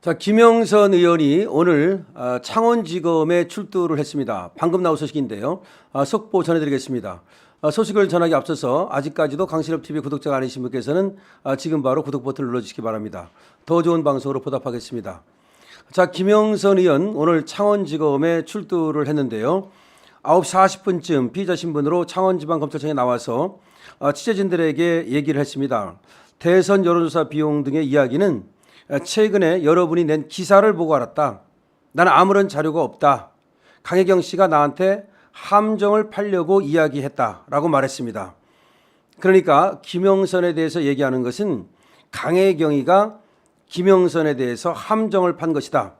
자, 김영선 의원이 오늘 창원지검에 출두를 했습니다. 방금 나온 소식인데요. 속보 전해드리겠습니다. 소식을 전하기 앞서서 아직까지도 강신업TV 구독자가 아니신 분께서는 지금 바로 구독 버튼을 눌러주시기 바랍니다. 더 좋은 방송으로 보답하겠습니다. 자, 김영선 의원 오늘 창원지검에 출두를 했는데요. 9시 40분쯤 피의자 신분으로 창원지방검찰청에 나와서 취재진들에게 얘기를 했습니다. 대선 여론조사 비용 등의 이야기는 최근에 여러분이 낸 기사를 보고 알았다. 나는 아무런 자료가 없다. 강혜경 씨가 나한테 함정을 팔려고 이야기했다라고 말했습니다. 그러니까 김영선에 대해서 얘기하는 것은 강혜경이가 김영선에 대해서 함정을 판 것이다.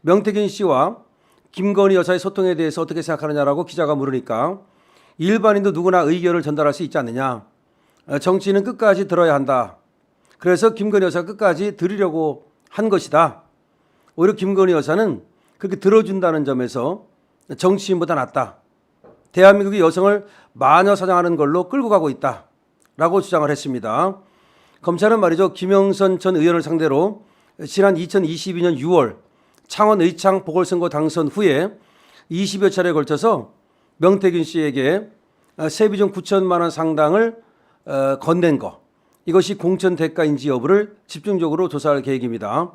명태균 씨와 김건희 여사의 소통에 대해서 어떻게 생각하느냐라고 기자가 물으니까 일반인도 누구나 의견을 전달할 수 있지 않느냐. 정치는 끝까지 들어야 한다. 그래서 김건희 여사가 끝까지 들으려고 한 것이다. 오히려 김건희 여사는 그렇게 들어준다는 점에서 정치인보다 낫다. 대한민국의 여성을 마녀 사냥하는 걸로 끌고 가고 있다. 라고 주장을 했습니다. 검찰은 말이죠. 김영선 전 의원을 상대로 지난 2022년 6월 창원 의창 보궐선거 당선 후에 20여 차례에 걸쳐서 명태균 씨에게 세비종 9천만 원 상당을 건넨 거. 이것이 공천 대가인지 여부를 집중적으로 조사할 계획입니다.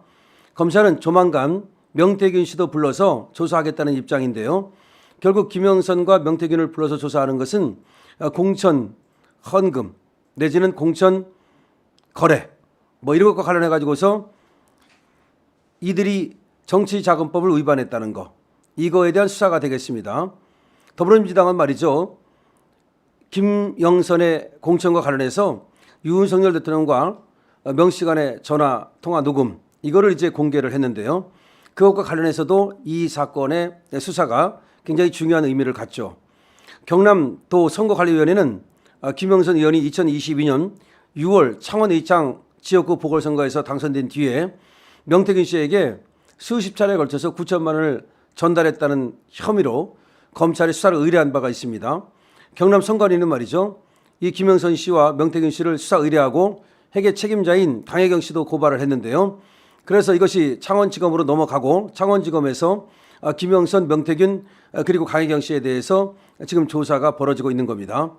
검찰은 조만간 명태균 씨도 불러서 조사하겠다는 입장인데요. 결국 김영선과 명태균을 불러서 조사하는 것은 공천 헌금 내지는 공천 거래 이런 것과 관련해 가지고서 이들이 정치자금법을 위반했다는 거, 이거에 대한 수사가 되겠습니다. 더불어민주당은 말이죠. 김영선의 공천과 관련해서 윤석열 대통령과 명 씨 간의 전화 통화 녹음 이거를 이제 공개를 했는데요. 그것과 관련해서도 이 사건의 수사가 굉장히 중요한 의미를 갖죠. 경남도 선거관리위원회는 김영선 의원이 2022년 6월 창원 의창 지역구 보궐선거에서 당선된 뒤에 명태균 씨에게 수십 차례에 걸쳐서 9천만 원을 전달했다는 혐의로 검찰에 수사를 의뢰한 바가 있습니다. 경남 선관위는 말이죠. 이 김영선 씨와 명태균 씨를 수사 의뢰하고 회계 책임자인 강혜경 씨도 고발을 했는데요. 그래서 이것이 창원지검으로 넘어가고 창원지검에서 김영선, 명태균 그리고 강혜경 씨에 대해서 지금 조사가 벌어지고 있는 겁니다.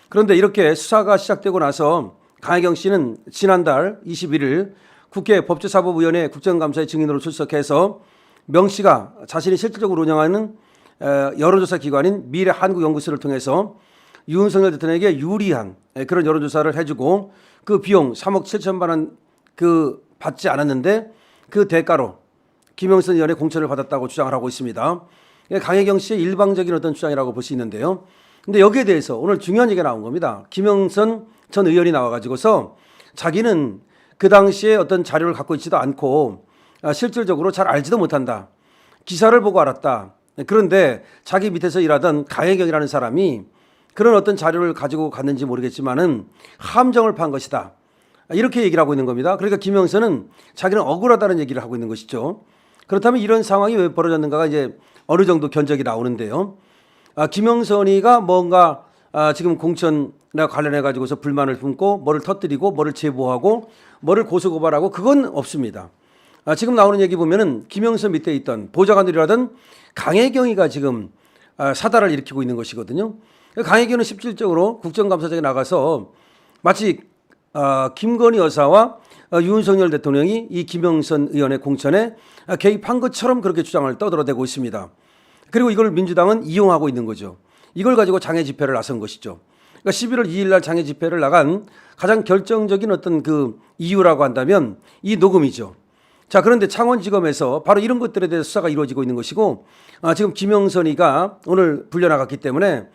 그런데 이렇게 수사가 시작되고 나서 강혜경 씨는 지난달 21일 국회 법제사법위원회 국정감사의 증인으로 출석해서 명 씨가 자신이 실질적으로 운영하는 여론조사 기관인 미래한국연구소를 통해서 윤석열 대통령에게 유리한 그런 여론조사를 해주고 그 비용 3억 7천만 원 받지 않았는데 그 대가로 김영선 의원의 공천을 받았다고 주장을 하고 있습니다. 강혜경 씨의 일방적인 어떤 주장이라고 볼 수 있는데요. 근데 여기에 대해서 오늘 중요한 얘기가 나온 겁니다. 김영선 전 의원이 나와가지고서 자기는 그 당시에 어떤 자료를 갖고 있지도 않고 실질적으로 잘 알지도 못한다. 기사를 보고 알았다. 그런데 자기 밑에서 일하던 강혜경이라는 사람이 그런 어떤 자료를 가지고 갔는지 모르겠지만은 함정을 판 것이다. 이렇게 얘기를 하고 있는 겁니다. 그러니까 김영선은 자기는 억울하다는 얘기를 하고 있는 것이죠. 그렇다면 이런 상황이 왜 벌어졌는가가 이제 어느 정도 견적이 나오는데요. 김영선이가 뭔가 지금 공천과 관련해 가지고서 불만을 품고 뭐를 터뜨리고 뭐를 제보하고 뭐를 고소고발하고 그건 없습니다. 지금 나오는 얘기 보면은 김영선 밑에 있던 보좌관들이라던 강혜경이가 지금 사달을 일으키고 있는 것이거든요. 강혜경은 실질적으로 국정감사장에 나가서 마치 김건희 여사와 윤석열 대통령이 이 김영선 의원의 공천에 개입한 것처럼 그렇게 주장을 떠들어대고 있습니다. 그리고 이걸 민주당은 이용하고 있는 거죠. 이걸 가지고 장애 집회를 나선 것이죠. 그러니까 11월 2일 날 장애 집회를 나간 가장 결정적인 어떤 그 이유라고 한다면 이 녹음이죠. 자, 그런데 창원지검에서 바로 이런 것들에 대해서 수사가 이루어지고 있는 것이고 지금 김영선이가 오늘 불려나갔기 때문에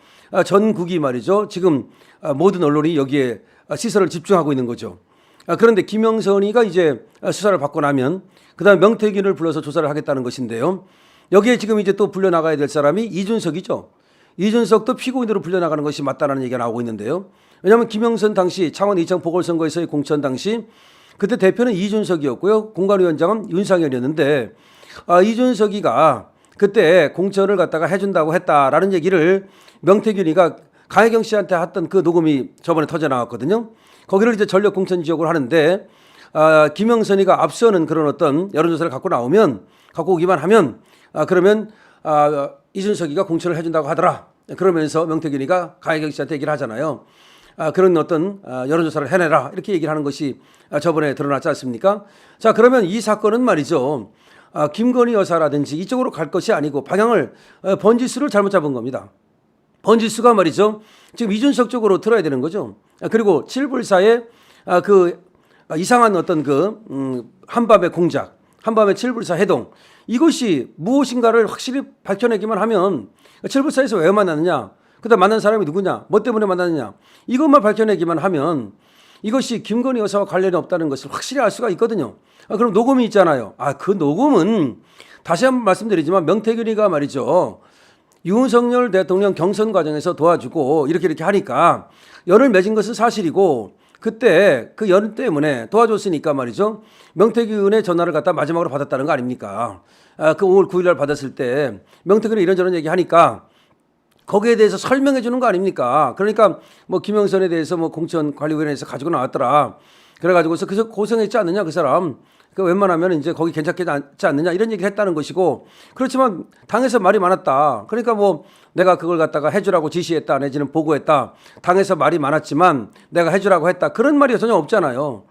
전국이 말이죠. 지금 모든 언론이 여기에 시선을 집중하고 있는 거죠. 그런데 김영선이가 이제 수사를 받고 나면 그다음에 명태균을 불러서 조사를 하겠다는 것인데요. 여기에 지금 이제 또 불려나가야 될 사람이 이준석이죠. 이준석도 피고인으로 불려나가는 것이 맞다는 얘기가 나오고 있는데요. 왜냐하면 김영선 당시 창원 의창 보궐선거에서의 공천 당시 그때 대표는 이준석이었고요. 공관위원장은 윤상현이었는데 이준석이가 그때 공천을 갖다가 해준다고 했다라는 얘기를 명태균이가 강혜경 씨한테 했던 그 녹음이 저번에 터져 나왔거든요. 거기를 이제 전력 공천 지역으로 하는데 김영선이가 앞서는 그런 어떤 여론조사를 갖고 오기만 하면 그러면 이준석이가 공천을 해준다고 하더라. 그러면서 명태균이가 가혜경 씨한테 얘기를 하잖아요. 그런 어떤 여론조사를 해내라 이렇게 얘기를 하는 것이 저번에 드러났지 않습니까? 자, 그러면 이 사건은 말이죠. 김건희 여사라든지 이쪽으로 갈 것이 아니고 방향을 번지수를 잘못 잡은 겁니다. 번지수가 말이죠. 지금 이준석 쪽으로 틀어야 되는 거죠. 그리고 7불사의 그 이상한 어떤 한밤의 공작, 한밤의 7불사 해동 이것이 무엇인가를 확실히 밝혀내기만 하면 7불사에서 왜 만났느냐, 그다음 만난 사람이 누구냐, 뭐 때문에 만났느냐 이것만 밝혀내기만 하면 이것이 김건희 여사와 관련이 없다는 것을 확실히 알 수가 있거든요. 그럼 녹음이 있잖아요. 그 녹음은 다시 한번 말씀드리지만 명태균이가 말이죠. 윤석열 대통령 경선 과정에서 도와주고 이렇게 하니까 연을 맺은 것은 사실이고 그때 그 연 때문에 도와줬으니까 말이죠. 명태균의 전화를 갖다 마지막으로 받았다는 거 아닙니까? 그 5월 9일 날 받았을 때 명태균이 이런저런 얘기하니까 거기에 대해서 설명해 주는 거 아닙니까? 그러니까 뭐 김영선에 대해서 뭐 공천관리위원회에서 가지고 나왔더라. 그래가지고서 그래서 고생했지 않느냐 그 사람. 그 웬만하면 이제 거기 괜찮지 않느냐 이런 얘기를 했다는 것이고, 그렇지만 당에서 말이 많았다. 그러니까 뭐 내가 그걸 갖다가 해주라고 지시했다 내지는 보고했다. 당에서 말이 많았지만 내가 해주라고 했다. 그런 말이 전혀 없잖아요.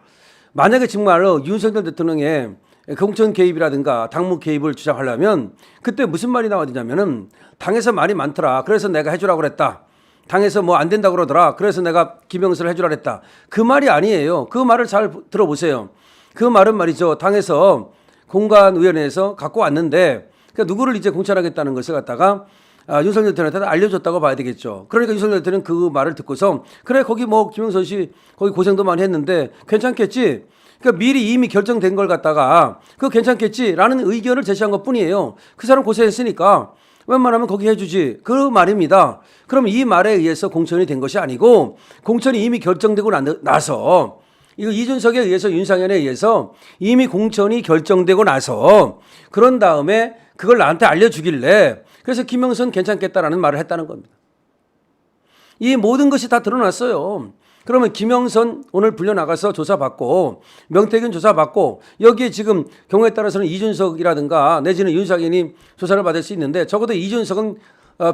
만약에 정말로 윤석열 대통령의 공천 개입이라든가 당무 개입을 주장하려면 그때 무슨 말이 나와야 되냐면은 당에서 말이 많더라. 그래서 내가 해주라고 그랬다. 당에서 뭐 안 된다고 그러더라. 그래서 내가 김영선을 해주라 그랬다. 그 말이 아니에요. 그 말을 잘 들어보세요. 그 말은 말이죠. 당에서 공관위원회에서 갖고 왔는데 그러니까 누구를 이제 공천하겠다는 것을 갖다가 윤석열 대통령한테 알려줬다고 봐야 되겠죠. 그러니까 윤석열 대통령은 그 말을 듣고서 그래 거기 뭐 김영선 씨 거기 고생도 많이 했는데 괜찮겠지. 그러니까 미리 이미 결정된 걸 갖다가 그거 괜찮겠지라는 의견을 제시한 것뿐이에요. 그 사람 고생했으니까 웬만하면 거기 해주지. 그 말입니다. 그럼 이 말에 의해서 공천이 된 것이 아니고 공천이 이미 결정되고 나서 이거 이준석에 의해서 윤상현에 의해서 이미 공천이 결정되고 나서 그런 다음에 그걸 나한테 알려주길래 그래서 김영선 괜찮겠다라는 말을 했다는 겁니다. 이 모든 것이 다 드러났어요. 그러면 김영선 오늘 불려나가서 조사받고 명태균 조사받고 여기에 지금 경우에 따라서는 이준석이라든가 내지는 윤상현이 조사를 받을 수 있는데 적어도 이준석은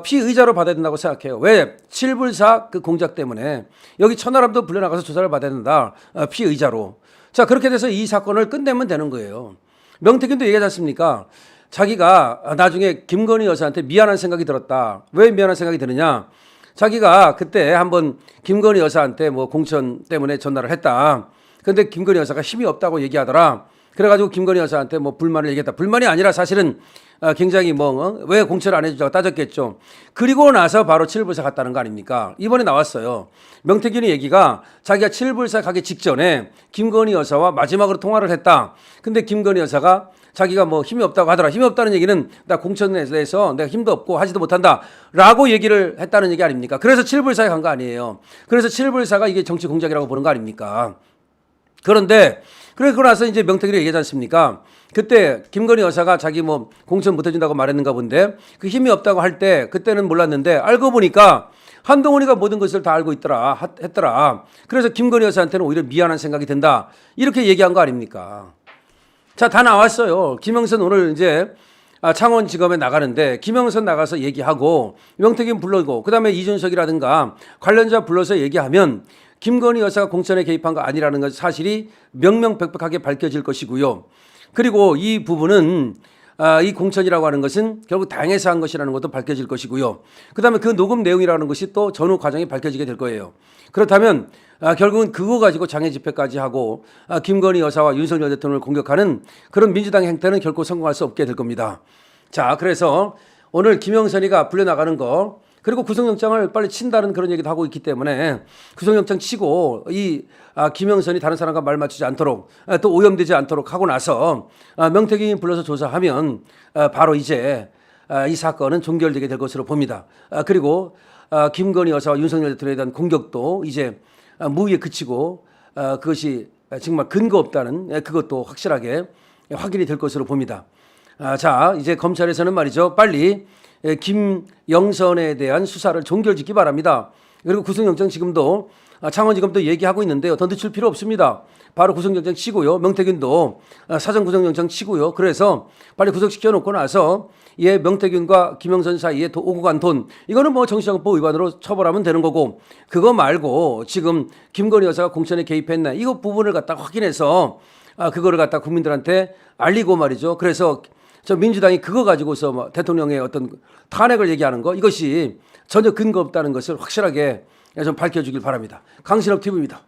피의자로 받아야 된다고 생각해요. 왜? 7불사 그 공작 때문에 여기 천하람도 불려나가서 조사를 받아야 된다. 피의자로. 자, 그렇게 돼서 이 사건을 끝내면 되는 거예요. 명태균도 얘기하지 않습니까? 자기가 나중에 김건희 여사한테 미안한 생각이 들었다. 왜 미안한 생각이 드느냐? 자기가 그때 한번 김건희 여사한테 뭐 공천 때문에 전화를 했다. 그런데 김건희 여사가 힘이 없다고 얘기하더라. 그래가지고 김건희 여사한테 뭐 불만을 얘기했다. 불만이 아니라 사실은 굉장히 왜 공천을 안 해주자고 따졌겠죠. 그리고 나서 바로 7불사 갔다는 거 아닙니까? 이번에 나왔어요. 명태균의 얘기가 자기가 7불사 가기 직전에 김건희 여사와 마지막으로 통화를 했다. 근데 김건희 여사가 자기가 뭐 힘이 없다고 하더라. 힘이 없다는 얘기는 나 공천에 대해서 내가 힘도 없고 하지도 못한다 라고 얘기를 했다는 얘기 아닙니까? 그래서 7불사에 간 거 아니에요. 그래서 7불사가 이게 정치 공작이라고 보는 거 아닙니까? 그런데 그러고 나서 이제 명태균이 얘기하지 않습니까? 그때 김건희 여사가 자기 뭐 공천 못 해준다고 말했는가 본데 그 힘이 없다고 할 때 그때는 몰랐는데 알고 보니까 한동훈이가 모든 것을 다 알고 했더라. 그래서 김건희 여사한테는 오히려 미안한 생각이 든다. 이렇게 얘기한 거 아닙니까? 자, 다 나왔어요. 김영선 오늘 이제 창원지검에 나가는데 김영선 나가서 얘기하고 명태균 불러고 그다음에 이준석이라든가 관련자 불러서 얘기하면 김건희 여사가 공천에 개입한 거 아니라는 것 사실이 명명백백하게 밝혀질 것이고요. 그리고 이 부분은 이 공천이라고 하는 것은 결국 당에서 한 것이라는 것도 밝혀질 것이고요. 그다음에 그 녹음 내용이라는 것이 또 전후 과정이 밝혀지게 될 거예요. 그렇다면 결국은 그거 가지고 장애 집회까지 하고 김건희 여사와 윤석열 대통령을 공격하는 그런 민주당의 행태는 결코 성공할 수 없게 될 겁니다. 자, 그래서 오늘 김영선이가 불려나가는 거 그리고 구속영장을 빨리 친다는 그런 얘기도 하고 있기 때문에 구속영장 치고 이 김영선이 다른 사람과 말 맞추지 않도록 또 오염되지 않도록 하고 나서 명태균이 불러서 조사하면 바로 이제 이 사건은 종결되게 될 것으로 봅니다. 그리고 김건희 여사와 윤석열 대통령에 대한 공격도 이제 무위에 그치고 그것이 정말 근거 없다는 그것도 확실하게 확인이 될 것으로 봅니다. 자, 이제 검찰에서는 말이죠. 빨리 김영선에 대한 수사를 종결짓기 바랍니다. 그리고 구속영장 지금도 창원지검도 얘기하고 있는데요. 더 늦출 필요 없습니다. 바로 구속영장 치고요. 명태균도 사전 구속영장 치고요. 그래서 빨리 구속시켜 놓고 나서 명태균과 김영선 사이에 오고 간 돈, 이거는 뭐 정치자금법 위반으로 처벌하면 되는 거고, 그거 말고 지금 김건희 여사가 공천에 개입했나 이거 부분을 갖다 확인해서 그거를 갖다 국민들한테 알리고 말이죠. 그래서 저 민주당이 그거 가지고서 뭐 대통령의 어떤 탄핵을 얘기하는 거, 이것이 전혀 근거 없다는 것을 확실하게 좀 밝혀주길 바랍니다. 강신업 TV입니다.